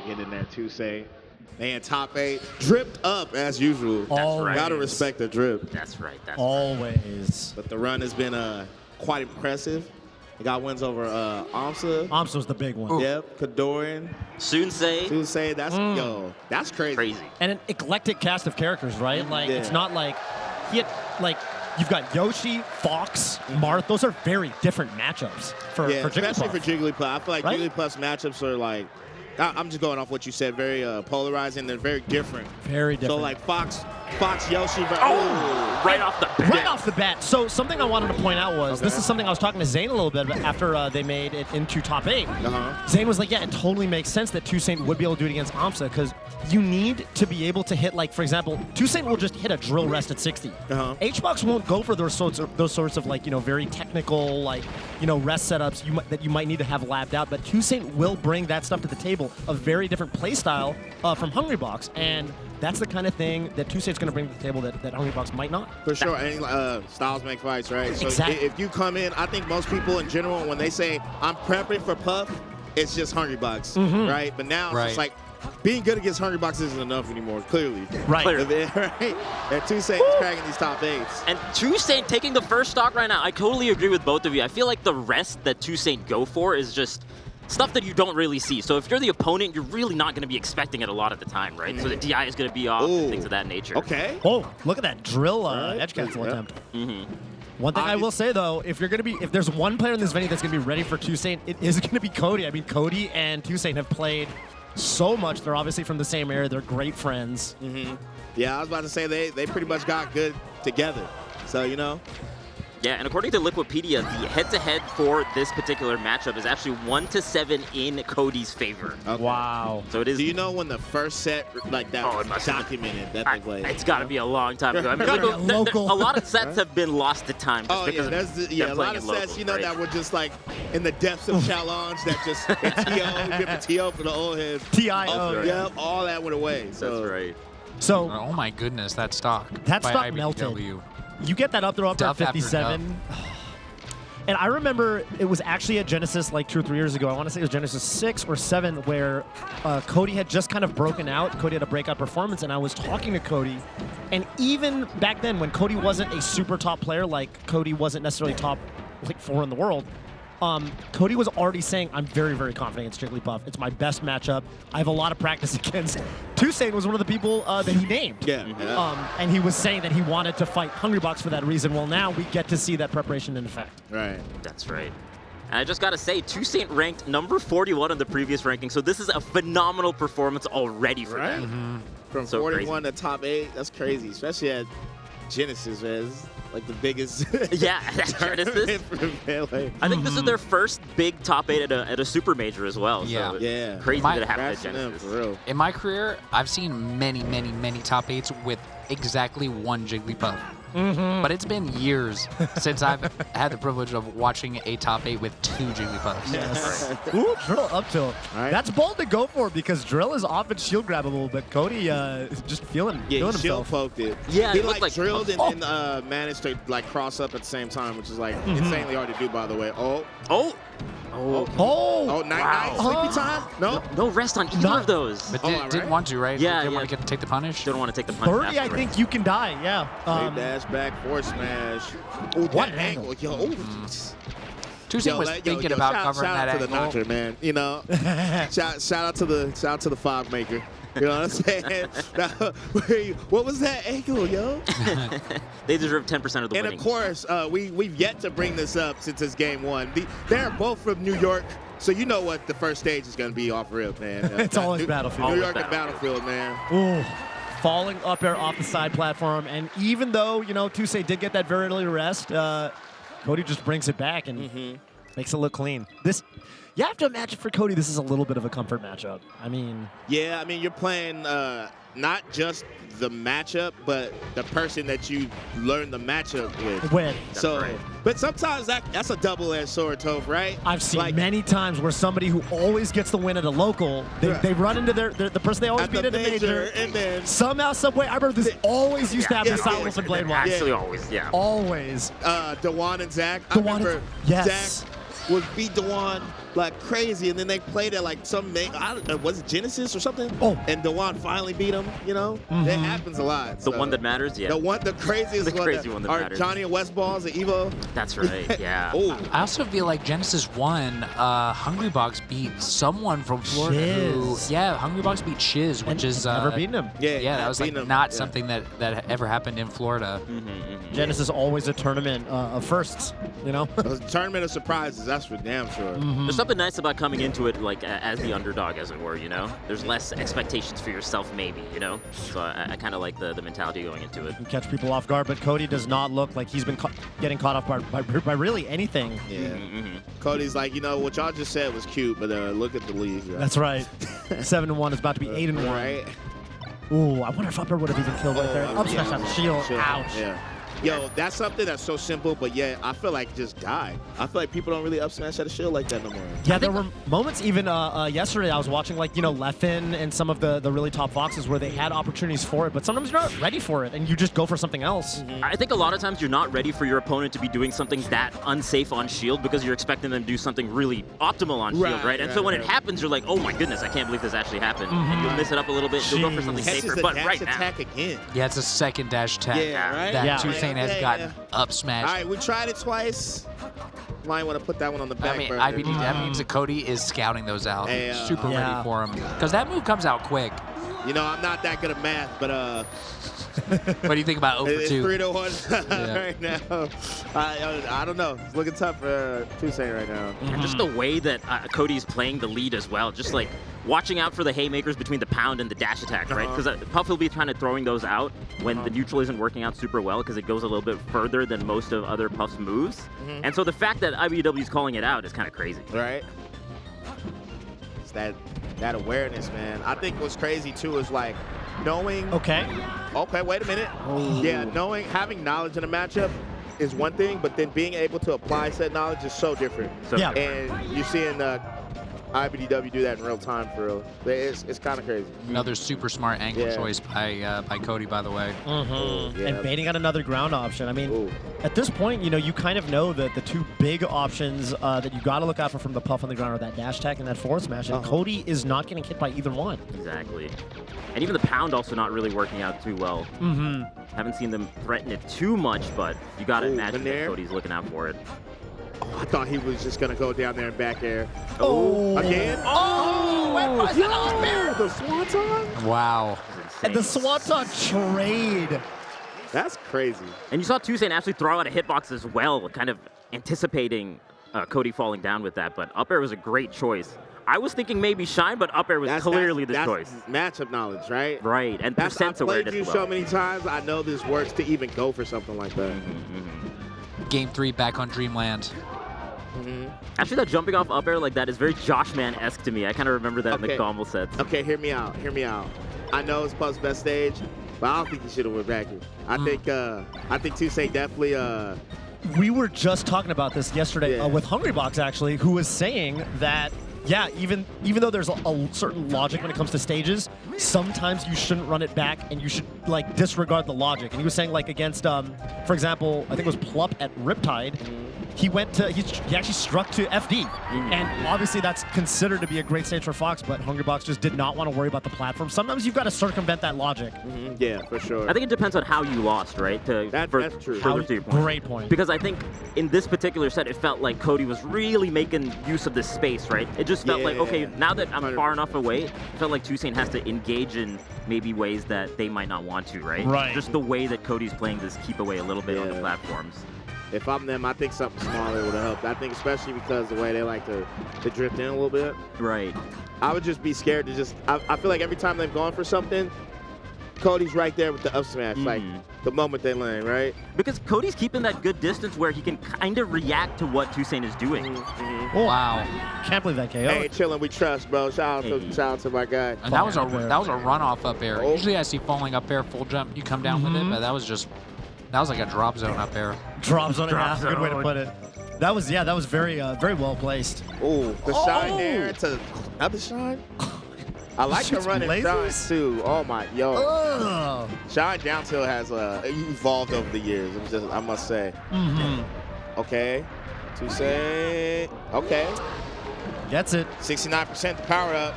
Getting in there, 2saint. They in top 8, dripped up as usual. That's right. Gotta respect the drip. That's right. That's Always. But the run has been quite impressive. They got wins over Amsa. Amsa was the big one. Yep, Kadoran. 2saint. That's yo, that's crazy. Crazy. And an eclectic cast of characters, right? Like it's not like you've got Yoshi, Fox, Marth. Those are very different matchups for Jigglypuff. Especially for Jigglypuff. I feel like right? Jigglypuff's matchups are like, I'm just going off what you said, very polarizing. They're very different. Very different. So like Fox, Yoshi. Right off the bat. Right off the bat. So something I wanted to point out was, this is something I was talking to Zane a little bit about after they made it into top 8. Zane was like, yeah, it totally makes sense that 2saint would be able to do it against Amsa because you need to be able to hit, like, for example, 2saint will just hit a drill rest at 60. HBox won't go for those sorts of like, very technical, like, rest setups that you might need to have labbed out. But 2saint will bring that stuff to the table, a very different play style from Hungrybox. And that's the kind of thing that 2saint's going to bring to the table that Hungrybox might not. For sure. And styles make fights, right? So exactly. if you come in, I think most people in general, when they say, I'm prepping for Puff, it's just Hungrybox, right? But now it's just like, being good against Hungrybox isn't enough anymore, clearly. Right. Right? And 2saint is cracking these top 8s. And 2saint taking the first stock right now, I totally agree with both of you. I feel like the rest that 2saint go for is just stuff that you don't really see. So if you're the opponent, you're really not going to be expecting it a lot of the time, right? So the DI is going to be off, and things of that nature. Okay. Oh, look at that drill edge cancel attempt. One thing I will say though, if there's one player in this venue that's going to be ready for 2saint, it is going to be Cody. I mean, Cody and 2saint have played so much. They're obviously from the same area. They're great friends. Yeah, I was about to say they pretty much got good together. So, Yeah, and according to Liquipedia, the head-to-head for this particular matchup is actually 1-7 in Cody's favor. Okay. Wow. So it is. Do you know when the first set like that was documented that they played? It's got to be a long time ago. I mean, a lot of sets have been lost to time just because a lot of sets, that were just like in the depths of challenge that just TO for the old heads. TIO. Yeah, all that went away. So. That's right. So, oh my goodness, that stock. That by stock iBDW. melted. You get that up throw up at 57. And I remember it was actually at Genesis like 2 or 3 years ago. I want to say it was Genesis 6 or 7 where Cody had just kind of broken out. Cody had a breakout performance, and I was talking to Cody. And even back then, when Cody wasn't a super top player, like Cody wasn't necessarily top like 4 in the world, Cody was already saying, I'm very, very confident against Jigglypuff. It's my best matchup. I have a lot of practice against. 2saint was one of the people that he named. And he was saying that he wanted to fight Hungrybox for that reason. Well, now we get to see that preparation in effect. Right. That's right. And I just got to say, 2saint ranked number 41 in the previous ranking, so this is a phenomenal performance already for them. From 41 to top 8, that's crazy, especially at Genesis, man. It's like the biggest. Yeah, Genesis. I think this is their first big top 8 at a super major as well. Yeah. So crazy that it happened at Genesis. For real. In my career, I've seen many, many, many top 8s with exactly one Jigglypuff. But it's been years since I've had the privilege of watching a top 8 with 2 Jigglypuffs. Yes. Ooh, Drill up tilt. Right. That's bold to go for because Drill is off and shield grab a little bit. Cody is just feeling shield himself. poked it. Yeah, he it looked like drilled and managed to like cross up at the same time, which is like insanely hard to do, by the way. Nice sleepy time? No rest on either of those. But didn't want to, right? Yeah, Didn't want to take the punish. Don't want to take the punch. 30, I think you can die. Yeah. Dash back, forward smash. What that angle? Yo, 2saint was thinking about covering that angle. Shout out to the Notcher, man. Shout out to the fog maker. You know what I'm saying? What was that angle, yo? They deserve 10% of the and winnings. of course, we've yet to bring this up since it's game 1. They're both from New York, so you know what the first stage is going to be off rip, man. It's always Battlefield. New York and Battlefield, man. Ooh. Falling up air off the side platform, and even though 2saint did get that very early rest, Cody just brings it back and makes it look clean. You have to imagine for Cody, this is a little bit of a comfort matchup. Yeah, you're playing not just the matchup, but the person that you learn the matchup with. So, right. But sometimes that's a double-edged sword, Toph, right? I've seen many times where somebody who always gets the win at a local, they run into the person they always beat at a major, and then somehow, some way. I remember this always used to happen to Silent and Blade Watch. Actually, always, Always. Dewan and Zach. Dewan, I remember Zach would beat Dewan like crazy, and then they played at like some was it Genesis or something? Oh, and Dewan finally beat him. You know, that happens a lot. The one that matters, yeah. The craziest the crazy one that are matters. Johnny and West balls at Evo. That's right. Yeah. I also feel like Genesis 1, Hungry Box beat someone from Florida. Shiz. Hungry Box beat Shiz, which is never beaten him. Yeah, that was like not something that ever happened in Florida. Genesis always a tournament of firsts, you know. A tournament of surprises, that's for damn sure. There's something nice about coming into it like as the underdog, as it were. You know, there's less expectations for yourself, maybe. You know, so I kind of like the mentality going into it. You catch people off guard, but Cody does not look like he's been getting caught off by really anything. Yeah. Cody's like, you know, what y'all just said was cute, but look at the league. Right? That's right. 7-1 is about to be 8-1. Right. Ooh, I wonder if Upper would have even killed right there. Up smash on the shield. Ouch. Yeah. Yo, that's something that's so simple, but yeah, I feel like just die. I feel like people don't really up smash at a shield like that no more. Yeah, there were moments even yesterday I was watching, like, you know, Leffen and some of the really top Foxes where they had opportunities for it, but sometimes you're not ready for it and you just go for something else. I think a lot of times you're not ready for your opponent to be doing something that unsafe on shield because you're expecting them to do something really optimal on shield, right? And so when it happes, you're like, oh my goodness, I can't believe this actually happened. And you'll miss it up a little bit, you'll go for something safer, but right now. Attack again. Yeah, it's a second dash attack. Yeah, right? That 2saint has gotten up smashed. All right, we tried it twice. Might want to put that one on the back burner. iBDW means that Cody is scouting those out. Super ready for him. Because that move comes out quick. You know, I'm not that good at math, but what do you think about 0 for 2? It's 3-1 right now. I don't know. It's looking tough for 2saint right now. And just the way that Cody's playing the lead as well, just like watching out for the haymakers between the pound and the dash attack, right? Because Puff will be trying to throwing those out when the neutral isn't working out super well because it goes a little bit further than most of other Puff's moves. And so the fact that iBDW is calling it out is kind of crazy. Right. It's that awareness, man. I think what's crazy too is like knowing. Okay, wait a minute. Yeah, having knowledge in a matchup is one thing, but then being able to apply said knowledge is so different. Yeah. And you're seeing iBDW do that in real time for real. It's kind of crazy. Another super smart angle choice by Cody, by the way. And baiting out another ground option. I mean, at this point, you know, you kind of know that the two big options that you got to look out for from the Puff on the ground are that dash attack and that forward smash. And Cody is not getting hit by either one. Exactly. And even the pound also not really working out too well. Haven't seen them threaten it too much, but you got to imagine that Cody's looking out for it. Oh, I thought he was just going to go down there and back air. Again? The Swanton? Wow. And the Swanton trade. That's crazy. And you saw 2saint actually throw out a hitbox as well, kind of anticipating Cody falling down with that. But up air was a great choice. I was thinking maybe Shine, but up air was clearly the choice. Matchup knowledge, right? Right, and percent awareness as well. I've played you so many times, I know this works to even go for something like that. Game 3 back on Dreamland. Actually, that jumping off up air like that is very Josh Man-esque to me. I kind of remember that in the Gommel sets. Okay, hear me out. I know it's Puff's best stage, but I don't think he should have went back here. I think 2saint definitely. We were just talking about this yesterday with Hungry Box, actually, who was saying that, yeah, even though there's a certain logic when it comes to stages, sometimes you shouldn't run it back and you should, like, disregard the logic. And he was saying, like, against, for example, I think it was Plup at Riptide, he actually struck to FD. And obviously that's considered to be a great stage for Fox, but Hungry Box just did not want to worry about the platform. Sometimes you've got to circumvent that logic. Yeah, for sure. I think it depends on how you lost, right? That's true. Great point. Because I think in this particular set, it felt like Cody was really making use of this space, right? It just felt like, okay, now that I'm 100%. Far enough away, it felt like 2saint has to engage in maybe ways that they might not want to, right? Right. Just the way that Cody's playing this keep away a little bit on the platforms. If I'm them, I think something smaller would have helped. I think especially because the way they like to drift in a little bit. Right. I would just be scared to just, I feel like every time they've gone for something, Cody's right there with the up smash, like the moment they land, right? Because Cody's keeping that good distance where he can kind of react to what 2saint is doing. Wow. Can't believe that KO. Hey, chilling, we trust, bro. Shout out to my guy. And that was a runoff up air. Usually I see falling up air, full jump, you come down with it, but that was like a drop zone up air. Drop zone, good way to put it. That was very well placed. Ooh, the shine there to another shine. I like the running shine too. Oh my, Shine down tilt has evolved over the years. I must say. Okay, 2saint. Okay. Gets it. 69% power up.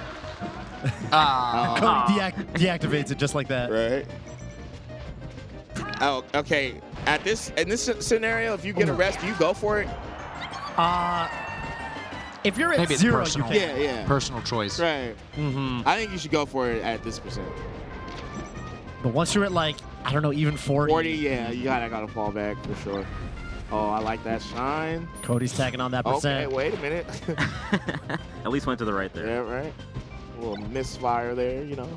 Cody deactivates it just like that. Right. Oh, okay. In this scenario, if you get a rest, do you go for it? If you're at Maybe it's 0, personal. you can. Yeah. Personal choice. Right. Mm-hmm. I think you should go for it at this percent. But once you're at like, I don't know, even 40. 40, yeah, you gotta fall back for sure. Oh, I like that shine. Cody's tagging on that percent. Okay, wait a minute. At least went to the right there. Yeah, right. A little misfire there, you know.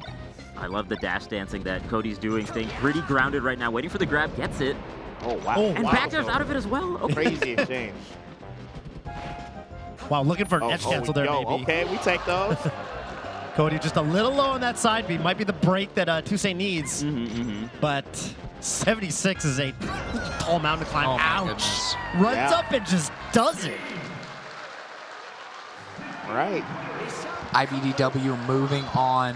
I love the dash dancing that Cody's doing, staying pretty grounded right now, waiting for the grab, gets it. Oh, wow. Oh, And wow. back airs out of it as well. Okay. Crazy exchange. Wow, looking for an edge cancel there, maybe. Okay, we take those. Cody just a little low on that side B. Might be the break that 2saint needs. But 76 is a tall mountain to climb. Oh, my Ouch. goodness. Runs up and just does it. Right. iBDW moving on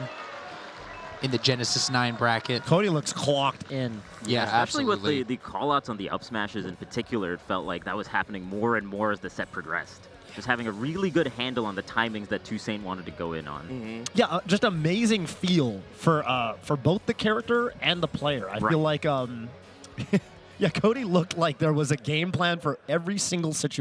in the Genesis 9 bracket. Cody looks clocked in. Yeah, Especially absolutely. with the call-outs on the up smashes in particular, it felt like that was happening more and more as the set progressed. Just having a really good handle on the timings that 2saint wanted to go in on. Yeah, just amazing feel for both the character and the player. I feel like, yeah, Cody looked like there was a game plan for every single situation.